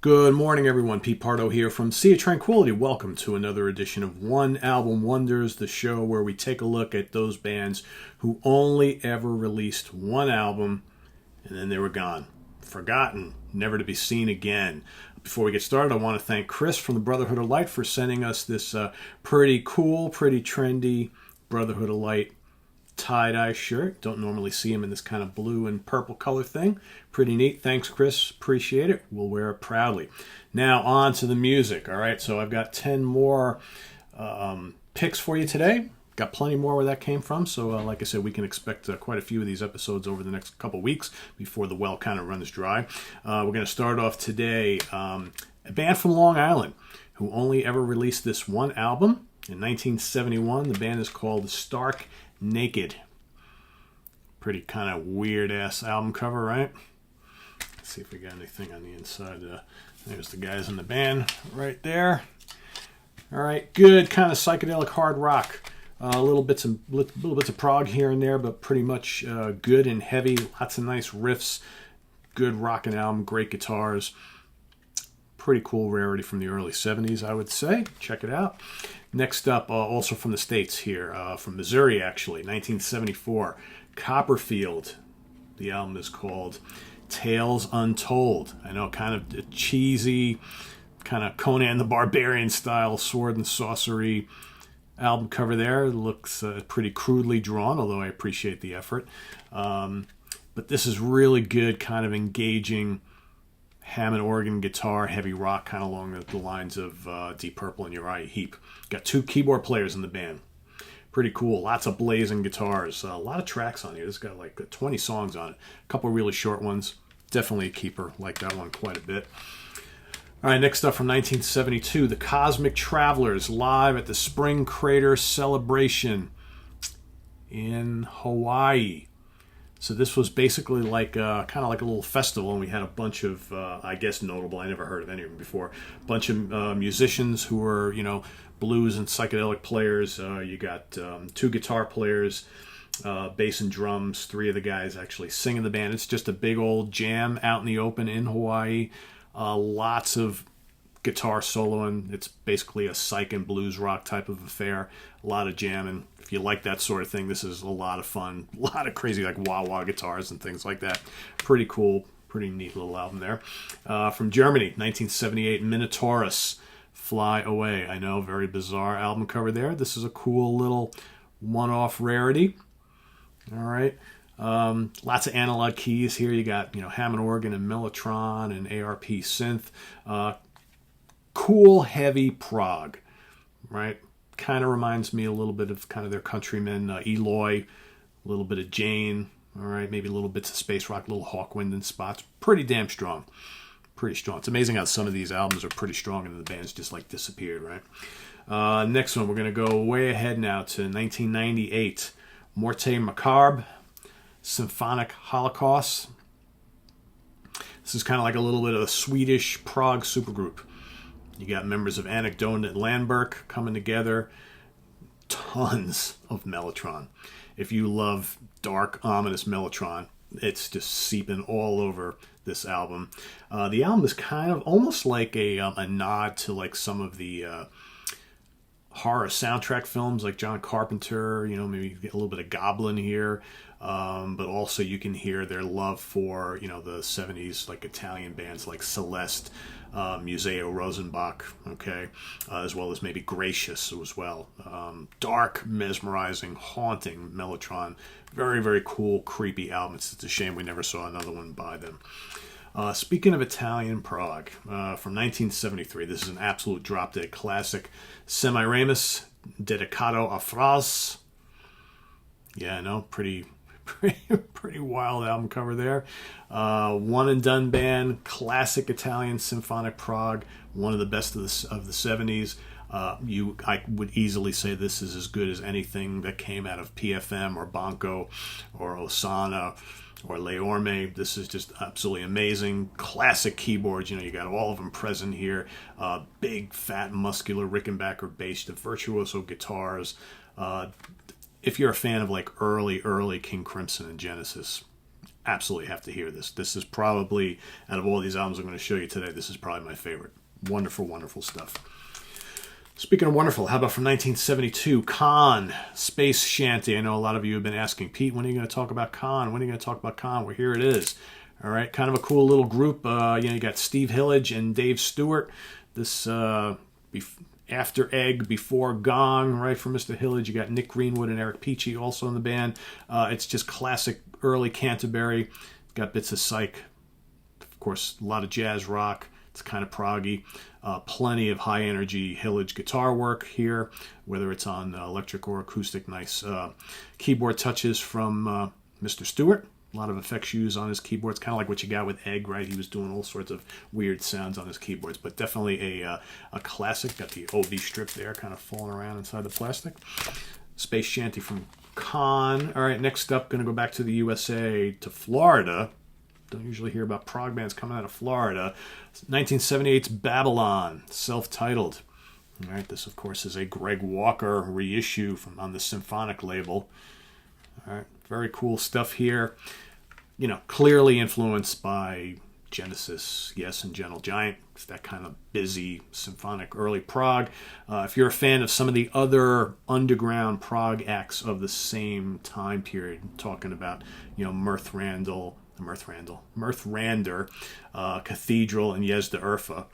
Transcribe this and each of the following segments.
Good morning, everyone. Pete Pardo here from Sea of Tranquility. Welcome to another edition of One Album Wonders, the show where we take a look at those bands who only ever released one album and then they were gone, forgotten, never to be seen again. Before we get started, I want to thank Chris from the Brotherhood of Light for sending us this pretty cool, pretty trendy Brotherhood of Light tie-dye shirt. Don't normally see him in this kind of blue and purple color thing. Pretty neat. Thanks, Chris. Appreciate it. We'll wear it proudly. Now, on to the music. All right, so I've got 10 more picks for you today. Got plenty more where that came from. So, like I said, we can expect quite a few of these episodes over the next couple weeks before the well kind of runs dry. We're going to start off today. A band from Long Island who only ever released this one album. In 1971, the band is called Stark Naked. Pretty kind of weird-ass album cover, right? Let's see if we got anything on the inside. There's the guys in the band right there. All right, good kind of psychedelic hard rock. Little bits of prog here and there, but pretty much good and heavy. Lots of nice riffs. Good rockin' album, great guitars. Pretty cool rarity from the early 70s, I would say. Check it out. Next up, also from the States here, from Missouri actually, 1974, Copperfield. The album is called Tales Untold. I know, kind of cheesy, kind of Conan the Barbarian style sword and sorcery album cover there. It looks pretty crudely drawn, although I appreciate the effort. But this is really good, kind of engaging Hammond organ, guitar, heavy rock, kind of along the lines of Deep Purple and Uriah Heep. Got 2 keyboard players in the band. Pretty cool. Lots of blazing guitars. A lot of tracks on here. This got like 20 songs on it. A couple really short ones. Definitely a keeper. Like that one quite a bit. All right, next up from 1972, the Cosmic Travelers live at the Spring Crater Celebration in Hawaii. So this was basically like kind of like a little festival, and we had a bunch of, I guess, notable, I never heard of any of them before, a bunch of musicians who were, blues and psychedelic players. You got 2 guitar players, bass and drums. 3 of the guys actually sing in the band. It's just a big old jam out in the open in Hawaii. Lots of guitar soloing. It's basically a psych and blues rock type of affair. A lot of jamming. If you like that sort of thing, this is a lot of fun. A lot of crazy like wah-wah guitars and things like that. Pretty cool. Pretty neat little album there. From Germany, 1978, Minotaurus, Fly Away. I know, very bizarre album cover there. This is a cool little one-off rarity. All right. Lots of analog keys here. You got, Hammond organ and Mellotron and ARP synth. Cool, heavy prog, right? Kind of reminds me a little bit of kind of their countrymen, Eloy, a little bit of Jane, all right, maybe a little bits of space rock, little Hawkwind in spots. Pretty damn strong. Pretty strong. It's amazing how some of these albums are pretty strong and the band's just like disappeared, right? Next one, we're going to go way ahead now to 1998. Morte Macarb, Symphonic Holocaust. This is kind of like a little bit of a Swedish prog supergroup. You got members of Anecdote and Landberg coming together. Tons of Mellotron. If you love dark, ominous Mellotron, it's just seeping all over this album. The album is kind of almost like a nod to like some of the horror soundtrack films like John Carpenter. Maybe you get a little bit of Goblin here. But also you can hear their love for, the 70s, like Italian bands like Celeste, Museo Rosenbach, okay, as well as maybe Gracious as well. Dark, mesmerizing, haunting Mellotron. Very, very cool, creepy album. It's a shame we never saw another one by them. Speaking of Italian prog, from 1973, this is an absolute drop-dead classic. Semiramis, Dedicato a Fras. Yeah, I know, pretty wild album cover there. One and done band, classic Italian symphonic prog, one of the best of the 70s. I would easily say this is as good as anything that came out of PFM or Banco or Osana or Le Orme. This is just absolutely amazing. Classic keyboards, you got all of them present here. Big, fat, muscular Rickenbacker bass, the virtuoso guitars. If you're a fan of like early King Crimson and Genesis, absolutely have to hear this. This is probably, out of all these albums I'm going to show you today, this is probably my favorite. Wonderful, wonderful stuff. Speaking of wonderful, how about from 1972, Con, Space Shanty. I know a lot of you have been asking, Pete, when are you going to talk about Con? When are you going to talk about Con? Well, here it is. All right, kind of a cool little group. You got Steve Hillage and Dave Stewart. This after Egg, before Gong, right, from Mr. Hillage. You got Nick Greenwood and Eric Peachy also in the band. It's just classic early Canterbury. Got bits of psych. Of course, a lot of jazz rock. It's kind of proggy. Plenty of high-energy Hillage guitar work here, whether it's on electric or acoustic. Nice keyboard touches from Mr. Stewart. A lot of effects used on his keyboards, kind of like what you got with Egg, right? He was doing all sorts of weird sounds on his keyboards, but definitely a classic. Got the OV strip there kind of falling around inside the plastic. Space Shanty from Con. All right, next up, going to go back to the USA, to Florida. Don't usually hear about prog bands coming out of Florida. 1978's Babylon, self-titled. All right, this, of course, is a Greg Walker reissue on the Symphonic label. All right, very cool stuff here. You know, clearly influenced by Genesis, Yes, and Gentle Giant. It's that kind of busy symphonic early prog. If you're a fan of some of the other underground prog acts of the same time period, talking about, Mirth Rander, Cathedral, and Yezda Urfa,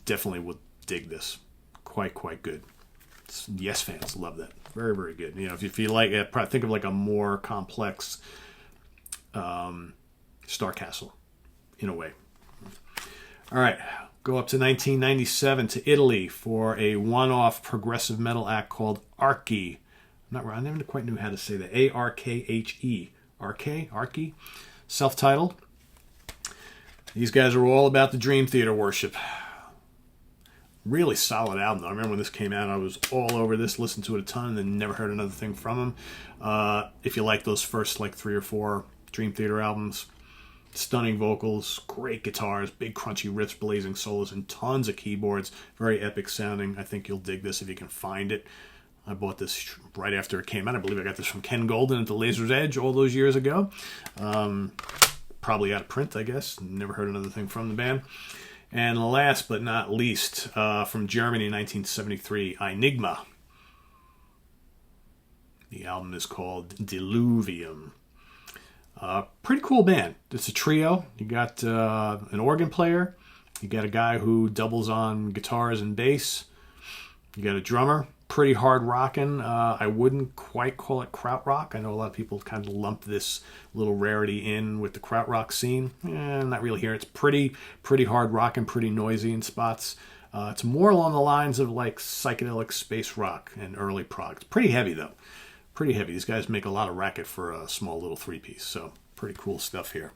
definitely would dig this. Quite good. Yes fans love that. Very, very good. If you like it, think of like a more complex Starcastle in a way. All right, go up to 1997 to Italy for a one-off progressive metal act called Arkey. I never quite knew how to say that. Arkhe. Arkey. Self-titled. These guys are all about the Dream Theater worship. Really solid album, though. I remember when this came out, I was all over this, listened to it a ton, and then never heard another thing from them. If you like those first 3 or 4 Dream Theater albums, stunning vocals, great guitars, big crunchy riffs, blazing solos, and tons of keyboards. Very epic sounding. I think you'll dig this if you can find it. I bought this right after it came out. I believe I got this from Ken Golden at the Laser's Edge all those years ago. Probably out of print, I guess. Never heard another thing from the band. And last but not least, from Germany, 1973, Enigma. The album is called Diluvium. Pretty cool band. It's a trio. You got an organ player. You got a guy who doubles on guitars and bass. You got a drummer. Pretty hard rocking. I wouldn't quite call it krautrock. I know a lot of people kind of lump this little rarity in with the krautrock scene. Not really here. It's pretty hard rocking, pretty noisy in spots. It's more along the lines of like psychedelic space rock and early prog. It's pretty heavy though. Pretty heavy. These guys make a lot of racket for a small little 3-piece. So pretty cool stuff here.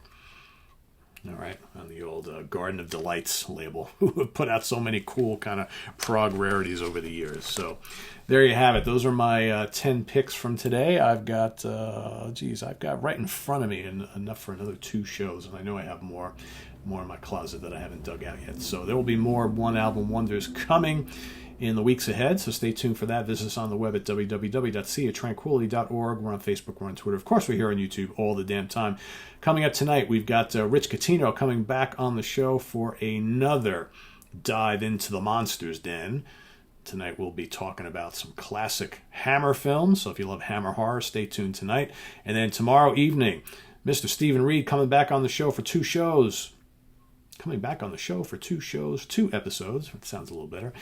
All right, on the old Garden of Delights label, who have put out so many cool kind of prog rarities over the years. So there you have it. Those are my 10 picks from today. I've got, I've got right in front of me enough for another 2 shows, and I know I have more in my closet that I haven't dug out yet. So there will be more One Album Wonders coming in the weeks ahead, so stay tuned for that. Visit us on the web at www.seatranquility.org. We're on Facebook, we're on Twitter. Of course, we're here on YouTube all the damn time. Coming up tonight, we've got Rich Catino coming back on the show for another dive into the Monsters Den. Tonight we'll be talking about some classic Hammer films, so if you love Hammer horror, stay tuned tonight. And then tomorrow evening, Mr. Stephen Reed coming back on the show for 2 shows. 2 episodes. It sounds a little better.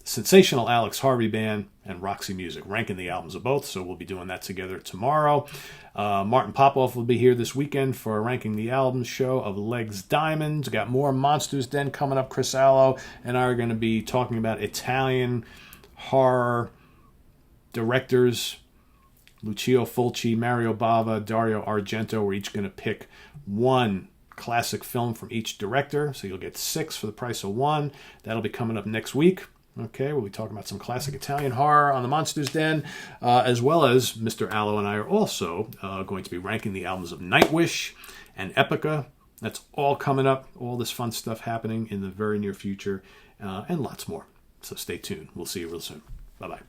Sensational Alex Harvey Band and Roxy Music, ranking the albums of both. So we'll be doing that together tomorrow. Martin Popoff will be here this weekend for a ranking the albums show of Legs Diamonds. Got more Monsters Den coming up. Chris Allo and I are going to be talking about Italian horror directors. Lucio Fulci, Mario Bava, Dario Argento. We're each going to pick one classic film from each director, so you'll get 6 for the price of 1. That'll be coming up next week. Okay, we'll be talking about some classic Italian horror on the Monsters Den, as well as Mr. Allo and I are also going to be ranking the albums of Nightwish and Epica. That's all coming up, all this fun stuff happening in the very near future, and lots more. So stay tuned. We'll see you real soon. Bye-bye.